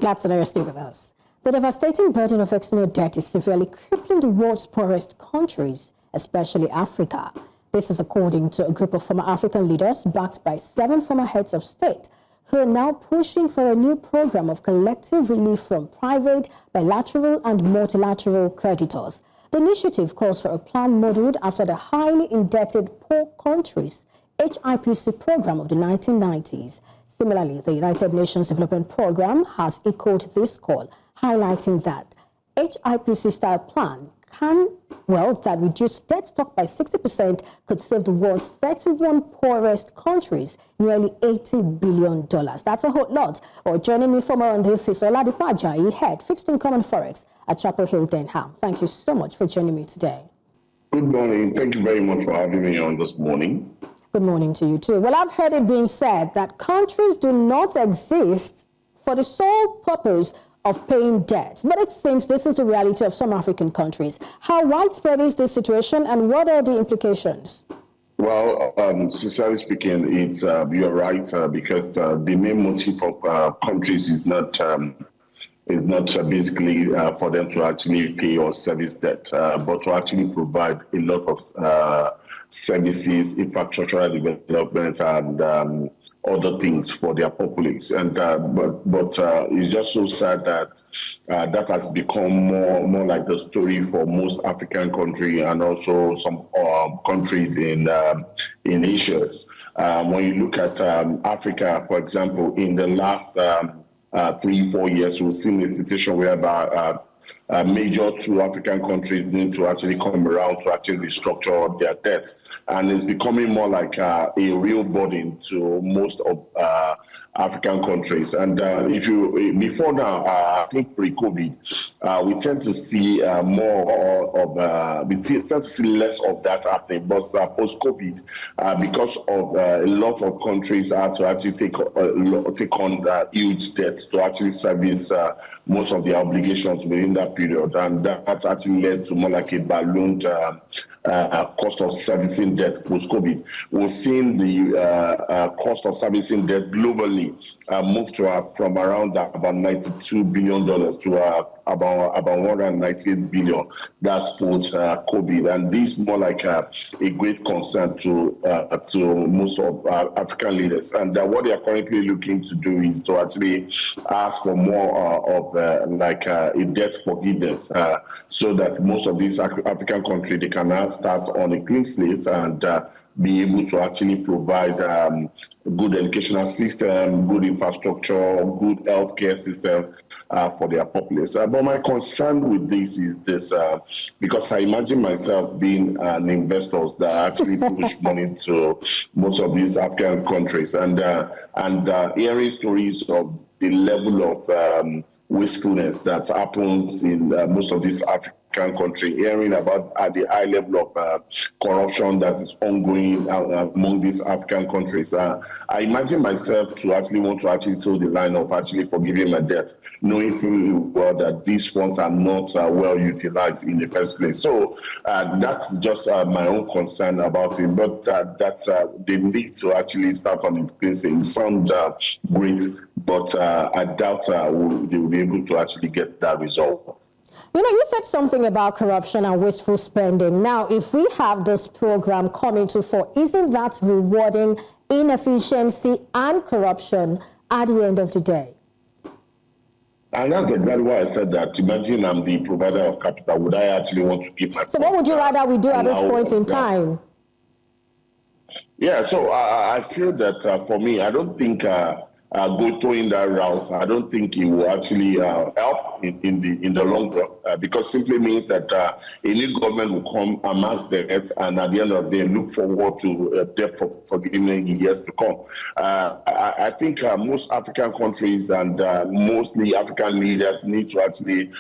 Glad to know you're still with us. The devastating burden of external debt is severely crippling the world's poorest countries, especially Africa. This is according to a group of former African leaders backed by 7 former heads of state who are now pushing for a new program of collective relief from private, bilateral and multilateral creditors. The initiative calls for a plan modeled after the Highly Indebted Poor Countries HIPC program of the 1990s. Similarly, the United Nations Development Program has echoed this call, highlighting that HIPC-style plan that reduced debt stock by 60% could save the world's 31 poorest countries nearly $80 billion. That's a whole lot. Well, joining me for more on this is Oladipo Ajayi, head fixed income and forex at Chapel Hill Denham. Thank you so much for joining me today. Good morning. Thank you very much for having me on this morning. Good morning to you too. Well, I've heard it being said that countries do not exist for the sole purpose of paying debt. But it seems this is the reality of some African countries. How widespread is this situation and what are the implications? Well, sincerely speaking, it's you're right, because the main motive of countries is not basically for them to actually pay or service debt, but to actually provide a lot of services, infrastructural development, and other things for their populace. And but it's just so sad that that has become more like the story for most African countries and also some countries in Asia. When you look at Africa, for example, in the last 3-4 years, we've seen a situation whereby major 2 African countries need to actually come around to actually restructure their debt. And it's becoming more like a real burden to most of African countries. And before now, I think pre-COVID, we tend to see we tend to see less of that happening. But post-COVID, because of a lot of countries had to actually take on huge debt to actually service most of their obligations within that period, and that actually led to more like a ballooned cost of servicing debt post-COVID. We're seeing the cost of servicing debt globally move to from around about $92 billion to about $198 billion. That's post-COVID, and this is more like a great concern to most of African leaders. And what they are currently looking to do is to actually ask for more of a debt forgiveness, so that most of these African countries, they can now start on a clean slate and be able to actually provide good educational system, good infrastructure, good healthcare system for their populace. But my concern with this is this, because I imagine myself being an investor that actually push money to most of these African countries, and hearing stories of the level of wastefulness that happens in most of these African country, hearing about the high level of corruption that is ongoing among these African countries. I imagine myself to actually want to actually toe the line of actually forgiving my debt, knowing fully well that these funds are not well utilized in the first place. So that's just my own concern about it. But they need to actually start on the place. It sounds great, but I doubt they will be able to actually get that result. You know, you said something about corruption and wasteful spending. Now, if we have this program coming to fore, isn't that rewarding inefficiency and corruption at the end of the day? And that's exactly why I said that. Imagine I'm the provider of capital. Would I actually want to give my... So what would you rather we do at this point in time? Yeah, so I feel that for me, I don't think... going that route, I don't think it will actually help in the long run, because simply means that a new government will come, amass debt, and at the end of the day, look forward to debt forgiveness in years to come. I think most African countries and mostly African leaders need to actually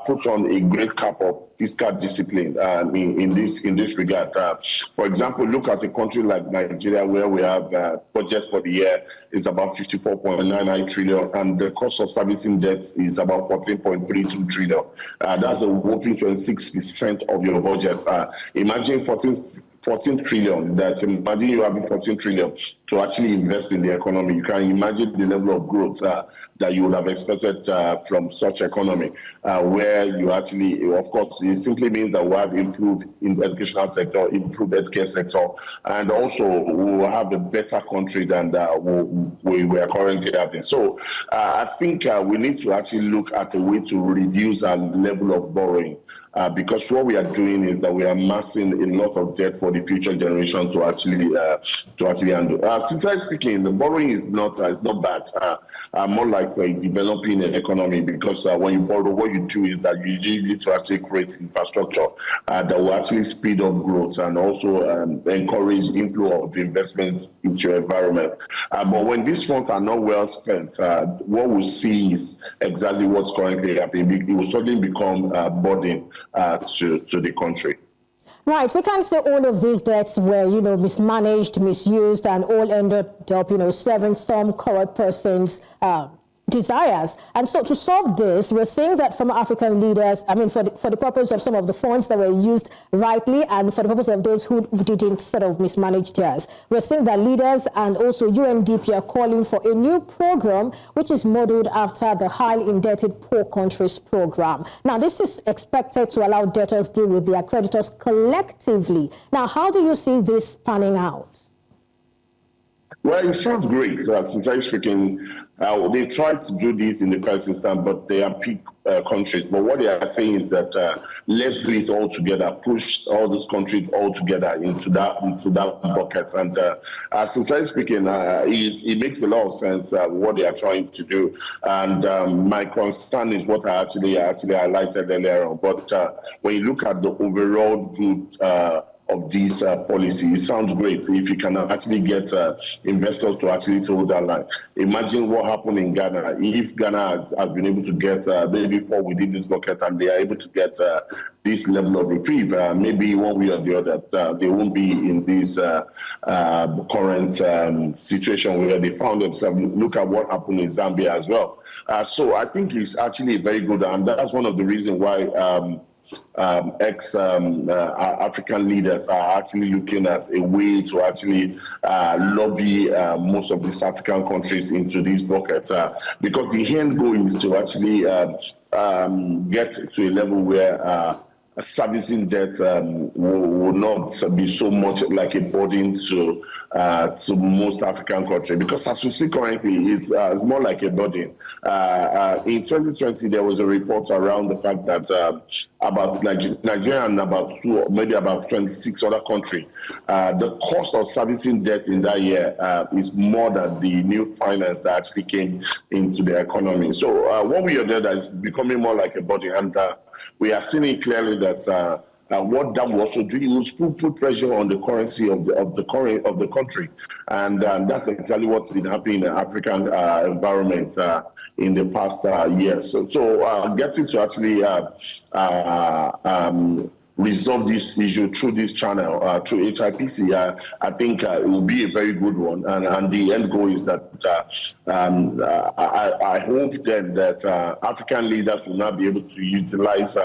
put on a great cap of fiscal discipline in this regard. For example, look at a country like Nigeria, where we have budget for the year is about 54.99 trillion, and the cost of servicing debt is about 14.32 trillion. That's a whopping 26% of your budget. Imagine 14 14 trillion. That imagine you having 14 trillion to actually invest in the economy. You can imagine the level of growth that you would have expected from such economy, where you actually, of course, it simply means that we have improved in the educational sector, improved healthcare sector, and also we will have a better country than we are currently having. So I think we need to actually look at a way to reduce our level of borrowing. Because what we are doing is that we are amassing a lot of debt for the future generation to actually handle. Sincerely speaking, the borrowing is not bad. More like developing an economy, because when you borrow, what you do is that you need to actually create infrastructure that will actually speed up growth and also encourage inflow of investment into your environment. But when these funds are not well spent, what we see is exactly what's currently happening. It will suddenly become a burden to the country. Right, we can't say all of these debts were, mismanaged, misused, and all ended up, serving some corrupt persons' desires. And so to solve this, we're seeing that from African leaders, for the purpose of some of the funds that were used rightly and for the purpose of those who didn't sort of mismanage theirs, we're seeing that leaders and also UNDP are calling for a new program which is modeled after the Highly Indebted Poor Countries program. Now, this is expected to allow debtors deal with their creditors collectively. Now, how do you see this panning out? Well, it sounds great. Sincerely speaking, they tried to do this in the first instance, but they are big countries. But what they are saying is that let's do it all together, push all these countries all together into that bucket. And sincerely speaking, it makes a lot of sense what they are trying to do. And my concern is what I actually highlighted earlier on. But when you look at the overall good of this policy, it sounds great if you can actually get investors to actually hold that line. Imagine what happened in Ghana. If Ghana has been able to get, maybe before we did this bucket, and they are able to get this level of reprieve, maybe one way or the other, they won't be in this current situation where they found themselves. Look at what happened in Zambia as well. So I think it's actually very good, and that's one of the reasons why African leaders are actually looking at a way to actually lobby most of these African countries into these buckets, because the end goal is to actually get to a level where servicing debt will not be so much like a burden to most African countries, because as we see currently, it's more like a burden. In 2020, there was a report around the fact that about Nigeria and maybe about 26 other countries, the cost of servicing debt in that year is more than the new finance that actually came into the economy. So one way or the other is becoming more like a burden, and we are seeing it clearly that what that will also do is put pressure on the currency of the country, and that's exactly what's been happening in the African environment in the past years. So getting to actually resolve this issue through this channel, through HIPC, I think it will be a very good one. And the end goal is that I hope then that African leaders will not be able to utilize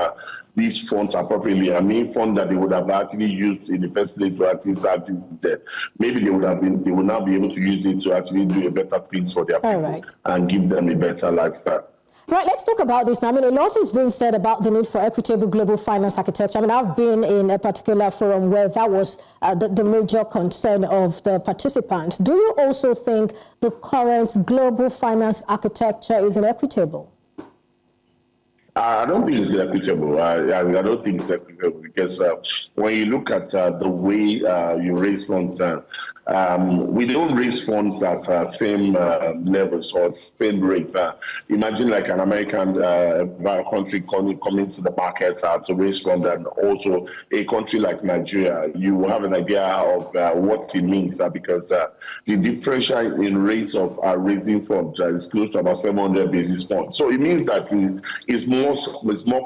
these funds appropriately. I mean, funds that they would have actually used in the first place to actually serve debt. Maybe they will not be able to use it to actually do a better things for their people and give them a better lifestyle. Right, let's talk about this now. I mean, a lot is being said about the need for equitable global finance architecture. I mean, I've been in a particular forum where that was the major concern of the participants. Do you also think the current global finance architecture is inequitable? I don't think it's equitable. I don't think it's equitable because when you look at the way you raise funds, we don't raise funds at same levels or same rate. Imagine like an American country coming to the market to raise funds, and also a country like Nigeria. You have an idea of what it means because the differential in rates of raising funds is close to about 700 basis points. So it means that it's more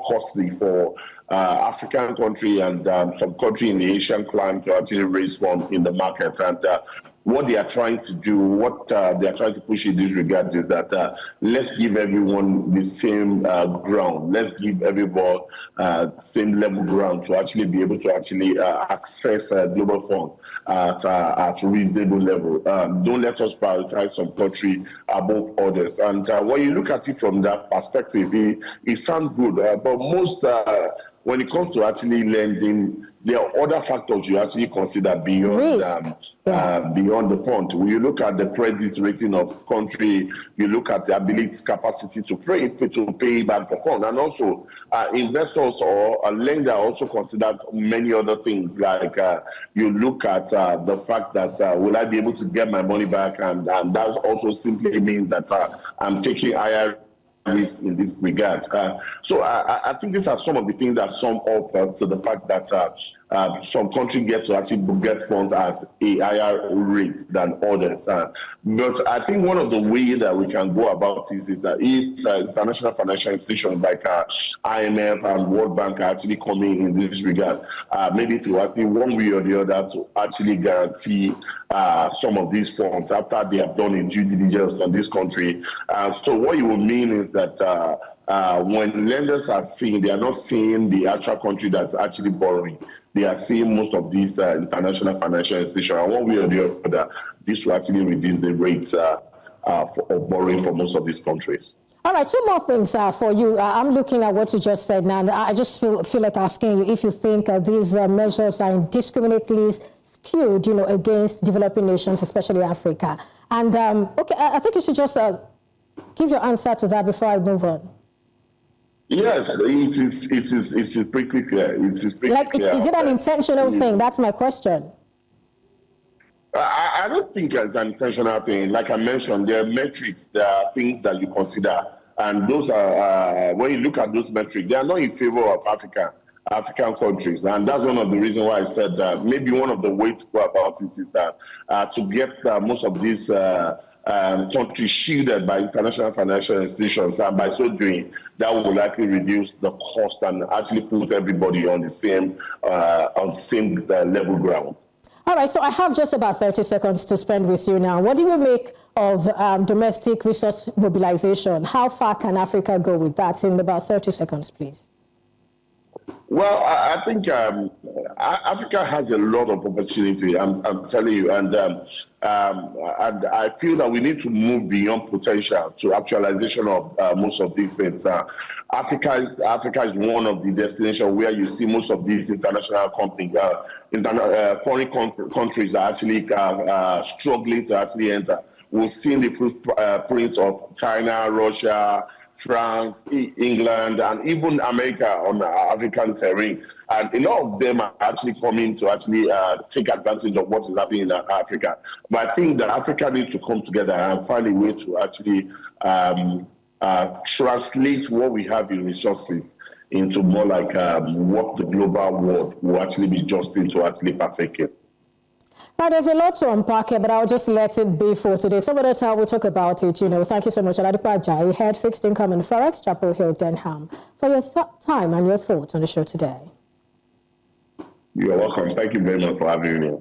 costly for African country and some country in the Asian climate to actually raise funds in the market. And what they are trying to do, what they are trying to push in this regard is that let's give everyone the same ground. Let's give everyone same level ground to actually be able to actually access global fund at a reasonable level. Don't let us prioritize some country above others. And when you look at it from that perspective, it sounds good. But most, when it comes to actually lending, there are other factors you actually consider beyond beyond the point. When you look at the credit rating of country, you look at the ability, capacity to pay back the fund, and also investors or a lender also consider many other things. Like you look at the fact that will I be able to get my money back, and that also simply means that I'm taking higher risk in this regard. So I think these are some of the things that sum up to the fact that some countries get to actually get funds at a higher rate than others. But I think one of the ways that we can go about this is that if international financial institutions like IMF and World Bank are actually coming in this regard, maybe to actually one way or the other to actually guarantee some of these funds after they have done a due diligence on this country. So what it will mean is that when lenders are seeing, they are not seeing the actual country that's actually borrowing. They are seeing most of these international financial institutions. And one way or the other, this will actually reduce the rates of borrowing for most of these countries. All right, two more things for you. I'm looking at what you just said now, and I just feel like asking you if you think these measures are indiscriminately skewed, against developing nations, especially Africa. And okay, I think you should just give your answer to that before I move on. Yes, it is pretty clear. It is pretty clear. Is it an intentional thing? That's my question. I don't think it's an intentional thing. Like I mentioned, there are metrics, there are things that you consider. And those are, when you look at those metrics, they are not in favor of African countries. And that's one of the reasons why I said that maybe one of the ways to go about it is that to get most of these countries shielded by international financial institutions, and by so doing, that will likely reduce the cost and actually put everybody on the same level ground. All right, so I have just about 30 seconds to spend with you now. What do you make of domestic resource mobilization? How far can Africa go with that? In about 30 seconds, please. Well, I think Africa has a lot of opportunity, I'm telling you, and I feel that we need to move beyond potential to actualization of most of these things. Africa is one of the destinations where you see most of these international companies, foreign countries are actually struggling to actually enter. We've seen the footprints of China, Russia, France, England, and even America on the African terrain. And a lot of them are actually coming to actually take advantage of what is happening in Africa. But I think that Africa needs to come together and find a way to actually translate what we have in resources into more like what the global world will actually be destined to actually partake in. Now, there's a lot to unpack here, but I'll just let it be for today. Some other time we'll talk about it. Thank you so much, Oladipo Ajayi, Head Fixed Income and Forex, Chapel Hill Denham, for your time and your thoughts on the show today. You're welcome. Thank you very much for having me.